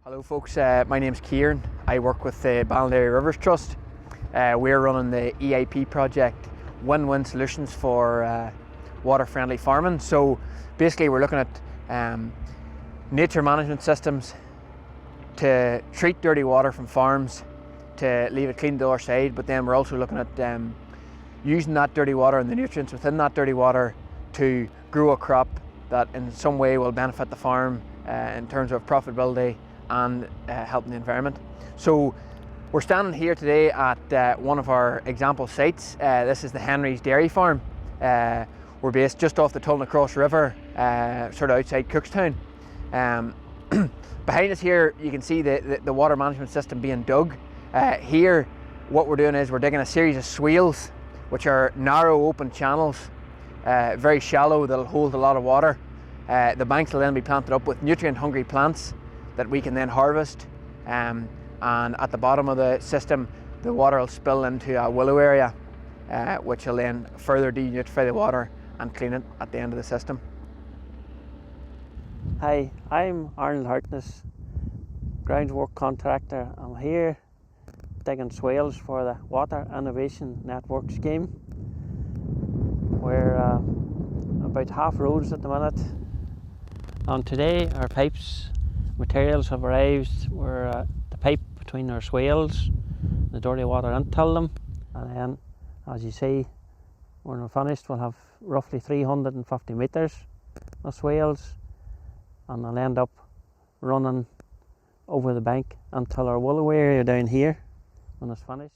Hello folks, my name's Kieran. I work with the Ballinderry Rivers Trust. We're running the EIP project, Win-Win Solutions for Water-Friendly Farming. So basically we're looking at nature management systems to treat dirty water from farms, to leave it clean to our side, but then we're also looking at using that dirty water and the nutrients within that dirty water to grow a crop that in some way will benefit the farm in terms of profitability and helping the environment. So we're standing here today at one of our example sites. This is the Henry's Dairy Farm. We're based just off the Tullinacross River, sort of outside Cookstown. Behind us here you can see the water management system being dug. Here what we're doing is we're digging a series of swales, which are narrow open channels, very shallow, that'll hold a lot of water. The banks will then be planted up with nutrient hungry plants that we can then harvest, and at the bottom of the system the water will spill into a willow area, which will then further denutrify the water and clean it at the end of the system. Hi, I'm Arnold Hartness, groundwork contractor. I'm here digging swales for the Water Innovation Network scheme. We're about half roads at the minute, and today our pipes materials have arrived. We're the pipe between our swales, the dirty water into them, and then as you see when we're finished we'll have roughly 350 metres of swales, and they'll end up running over the bank until our willow area down here when it's finished.